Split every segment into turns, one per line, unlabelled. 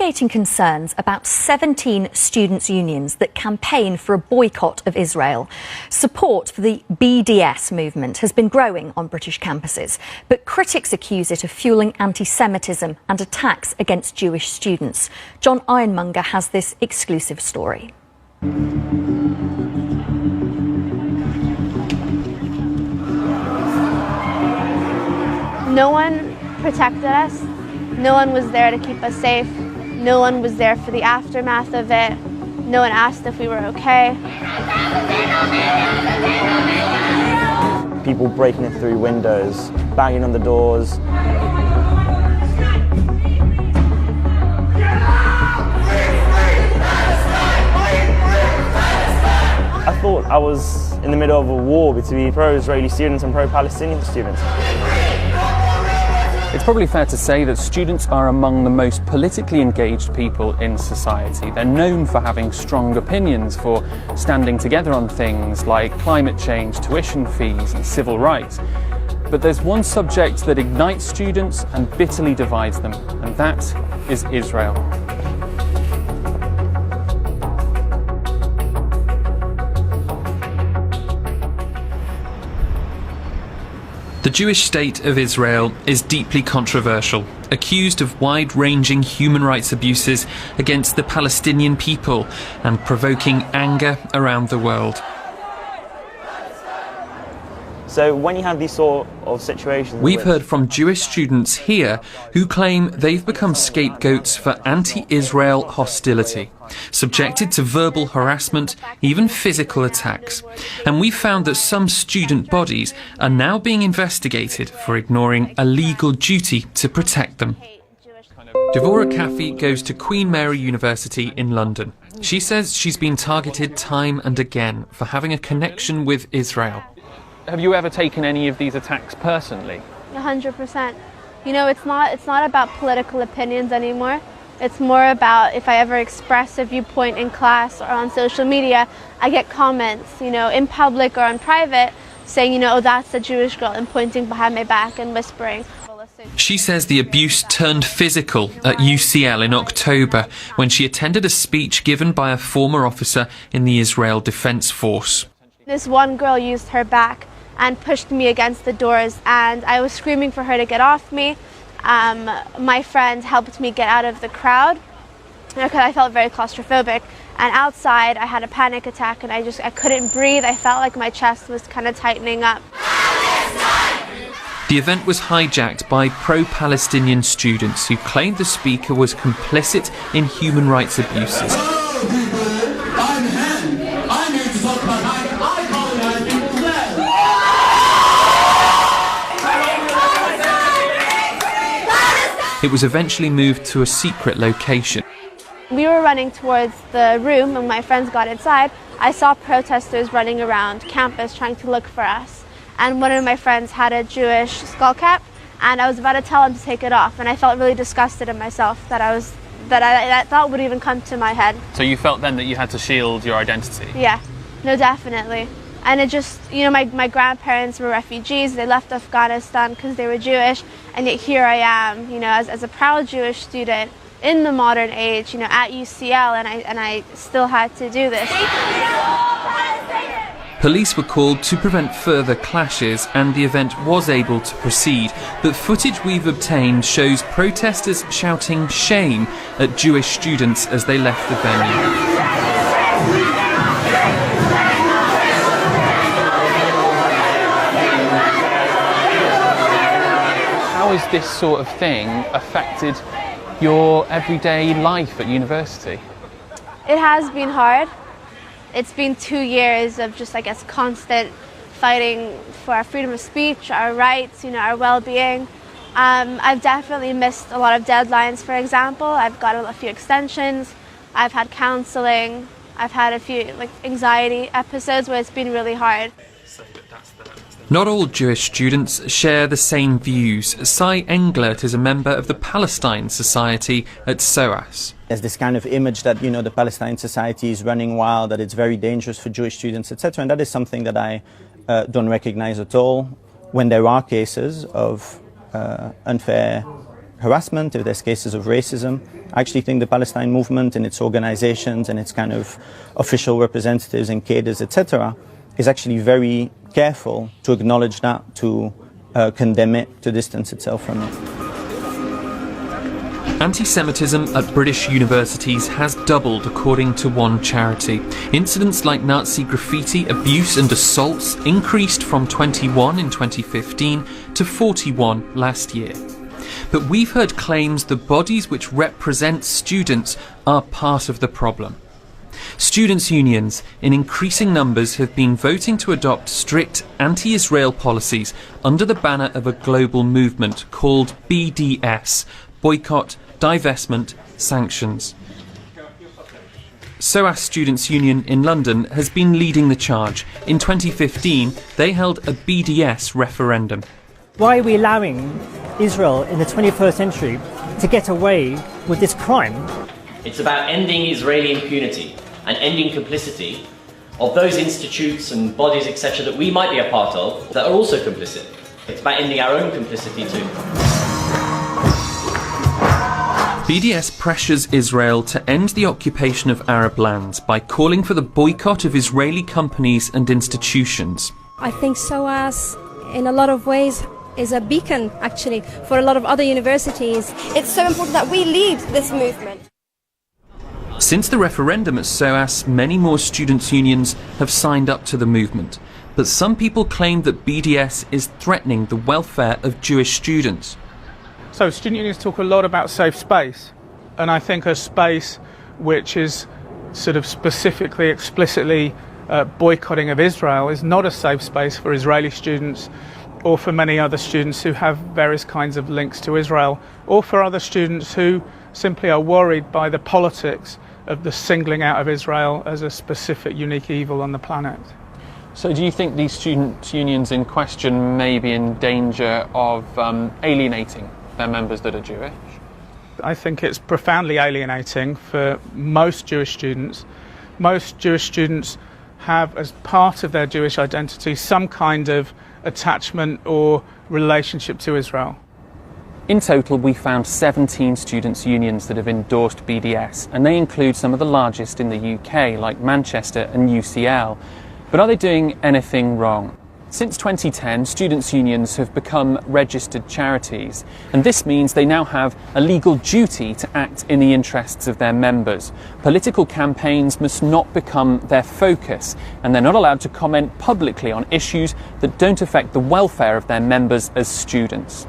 investigating concerns about 17 students' unions that campaign for a boycott of Israel. Support for the BDS movement has been growing on British campuses, but critics accuse it of fueling anti-Semitism and attacks against Jewish students. John Ironmonger has this exclusive story.
No one protected us. No one was there to keep us safe. No one was there for the aftermath of it. No one asked if we were okay.
People breaking it through windows, banging on the doors. I thought I was in the middle of a war between pro-Israeli students and pro-Palestinian students.
It's probably fair to say that students are among the most politically engaged people in society. They're known for having strong opinions, for standing together on things like climate change, tuition fees and civil rights. But there's one subject that ignites students and bitterly divides them, and that is Israel.
The Jewish state of Israel is deeply controversial, accused of wide-ranging human rights abuses against the Palestinian people and provoking anger around the world.
So when you have these sort of situations...
We've heard from Jewish students here who claim they've become scapegoats for anti-Israel hostility, subjected to verbal harassment, even physical attacks. And we've found that some student bodies are now being investigated for ignoring a legal duty to protect them. Devorah Caffey goes to Queen Mary University in London. She says she's been targeted time and again for having a connection with Israel.
Have you ever taken any of these attacks personally?
100%. You know, it's not about political opinions anymore. It's more about if I ever express a viewpoint in class or on social media, I get comments, you know, in public or in private, saying, you know, oh, that's a Jewish girl, and pointing behind my back and whispering.
She says the abuse turned physical at UCL in October when she attended a speech given by a former officer in the Israel Defense Force.
This one girl used her back and pushed me against the doors, and I was screaming for her to get off me. My friend helped me get out of the crowd because I felt very claustrophobic. And outside, I had a panic attack, and I couldn't breathe. I felt like my chest was kind of tightening up.
The event was hijacked by pro-Palestinian students who claimed the speaker was complicit in human rights abuses. It was eventually moved to a secret location.
We were running towards the room, and my friends got inside. I saw protesters running around campus trying to look for us. And one of my friends had a Jewish skull cap, and I was about to tell him to take it off. And I felt really disgusted in myself that thought would even come to my head.
So you felt then that you had to shield your identity?
Yeah, no, definitely. And it just, you know, my grandparents were refugees. They left Afghanistan because they were Jewish, and yet here I am, you know, as a proud Jewish student in the modern age, you know, at UCL, and I still had to do this.
Police were called to prevent further clashes, and the event was able to proceed. But footage we've obtained shows protesters shouting shame at Jewish students as they left the venue.
How has this sort of thing affected your everyday life at university?
It has been hard. It's been 2 years of just, I guess, constant fighting for our freedom of speech, our rights, you know, our well-being. I've definitely missed a lot of deadlines, for example. I've got a few extensions. I've had counseling. I've had a few anxiety episodes where it's been really hard.
Not all Jewish students share the same views. Cy Englert is a member of the Palestine Society at SOAS.
There's this kind of image that, you know, the Palestine Society is running wild, that it's very dangerous for Jewish students, etc. And that is something that I don't recognize at all. When there are cases of unfair harassment, if there's cases of racism. I actually think the Palestine movement and its organizations and its kind of official representatives and cadres, etc., is actually very careful to acknowledge that, to condemn it, to distance itself from it.
Anti-Semitism at British universities has doubled, according to one charity. Incidents like Nazi graffiti, abuse and assaults increased from 21 in 2015 to 41 last year. But we've heard claims the bodies which represent students are part of the problem. Students' unions, in increasing numbers, have been voting to adopt strict anti-Israel policies under the banner of a global movement called BDS, Boycott, Divestment, Sanctions. SOAS Students' Union in London has been leading the charge. In 2015, they held a BDS referendum.
Why are we allowing Israel in the 21st century to get away with this crime?
It's about ending Israeli impunity and ending complicity of those institutes and bodies, etc., that we might be a part of that are also complicit. It's about ending our own complicity too.
BDS pressures Israel to end the occupation of Arab lands by calling for the boycott of Israeli companies and institutions.
I think SOAS, in a lot of ways, is a beacon, actually, for a lot of other universities.
It's so important that we lead this movement.
Since the referendum at SOAS, many more students' unions have signed up to the movement. But some people claim that BDS is threatening the welfare of Jewish students.
So student unions talk a lot about safe space, and I think a space which is sort of specifically, explicitly boycotting of Israel is not a safe space for Israeli students or for many other students who have various kinds of links to Israel, or for other students who simply are worried by the politics of the singling out of Israel as a specific unique evil on the planet.
So do you think these student unions in question may be in danger of alienating their members that are Jewish?
I think it's profoundly alienating for most Jewish students. Most Jewish students have, as part of their Jewish identity, some kind of attachment or relationship to Israel.
In total, we found 17 students' unions that have endorsed BDS, and they include some of the largest in the UK, like Manchester and UCL. But are they doing anything wrong? Since 2010, students' unions have become registered charities, and this means they now have a legal duty to act in the interests of their members. Political campaigns must not become their focus, and they're not allowed to comment publicly on issues that don't affect the welfare of their members as students.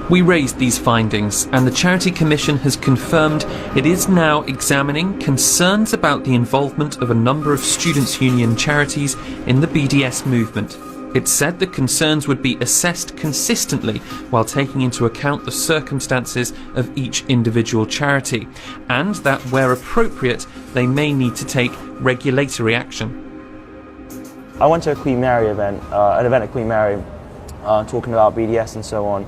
We raised these findings, and the Charity Commission has confirmed it is now examining concerns about the involvement of a number of students' union charities in the BDS movement. It said the concerns would be assessed consistently while taking into account the circumstances of each individual charity, and that where appropriate, they may need to take regulatory action.
I went to a Queen Mary event, an event at Queen Mary, talking about BDS and so on.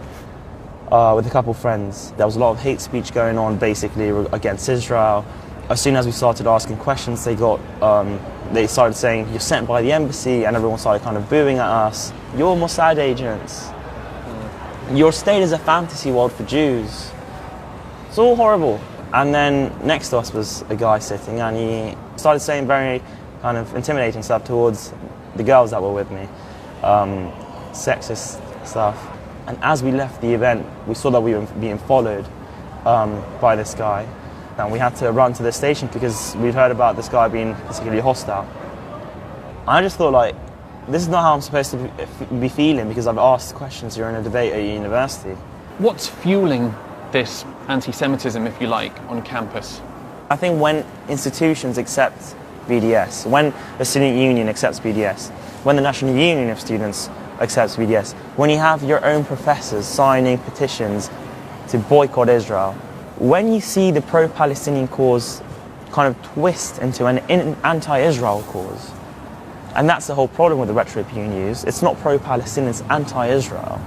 With a couple of friends. There was a lot of hate speech going on basically against Israel. As soon as we started asking questions, they started saying, "You're sent by the embassy," and everyone started kind of booing at us. "You're Mossad agents. Your state is a fantasy world for Jews." It's all horrible. And then next to us was a guy sitting, and he started saying very kind of intimidating stuff towards the girls that were with me, sexist stuff. And as we left the event, we saw that we were being followed by this guy. And we had to run to the station because we'd heard about this guy being particularly hostile. I just thought, like, this is not how I'm supposed to be feeling, because I've asked questions during a debate at university.
What's fueling this anti-Semitism, if you like, on campus?
I think when institutions accept BDS, when the student union accepts BDS, when the National Union of Students accepts BDS, when you have your own professors signing petitions to boycott Israel, when you see the pro-Palestinian cause kind of twist into an anti-Israel cause, and that's the whole problem with the rhetoric you use, it's not pro-Palestinian, it's anti-Israel.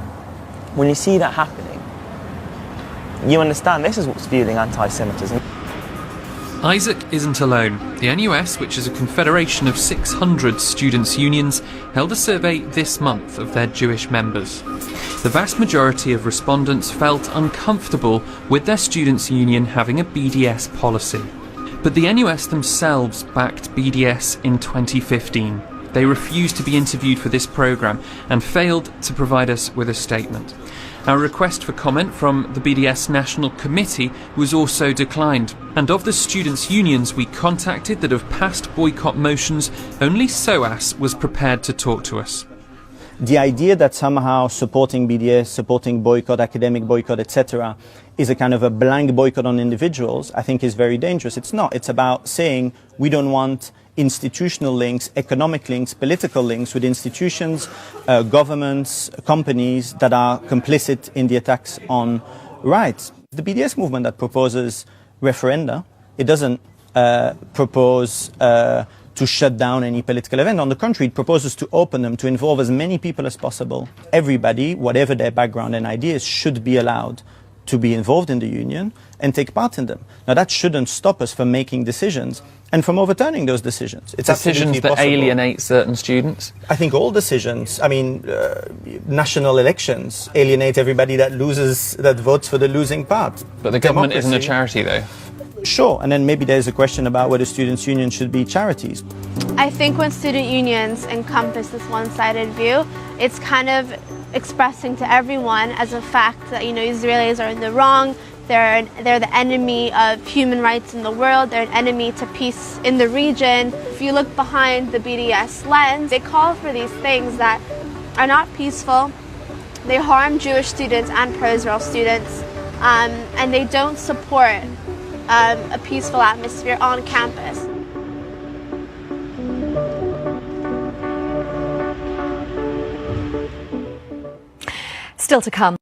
When you see that happening, you understand this is what's fueling anti-Semitism.
Isaac isn't alone. The NUS, which is a confederation of 600 students' unions, held a survey this month of their Jewish members. The vast majority of respondents felt uncomfortable with their students' union having a BDS policy. But the NUS themselves backed BDS in 2015. They refused to be interviewed for this programme and failed to provide us with a statement. Our request for comment from the BDS National Committee was also declined. And of the students' unions we contacted that have passed boycott motions, only SOAS was prepared to talk to us.
The idea that somehow supporting BDS, supporting boycott, academic boycott, etc., is a kind of a blank boycott on individuals, I think is very dangerous. It's not. It's about saying we don't want institutional links, economic links, political links with institutions, governments, companies that are complicit in the attacks on rights. The BDS movement that proposes referenda, it doesn't propose to shut down any political event. On the contrary, it proposes to open them, to involve as many people as possible. Everybody, whatever their background and ideas, should be allowed to be involved in the union and take part in them. Now that shouldn't stop us from making decisions and from overturning those decisions. It's
decisions that
possible.
Alienate certain students?
I think all decisions, national elections alienate everybody that votes for the losing part.
But the government isn't a charity though.
Sure, and then maybe there's a question about whether students' unions should be charities.
I think when student unions encompass this one-sided view, it's kind of expressing to everyone as a fact that, Israelis are in the wrong, they're the enemy of human rights in the world, they're an enemy to peace in the region. If you look behind the BDS lens, they call for these things that are not peaceful, they harm Jewish students and pro-Israel students, and they don't support a peaceful atmosphere on campus.
Still to come.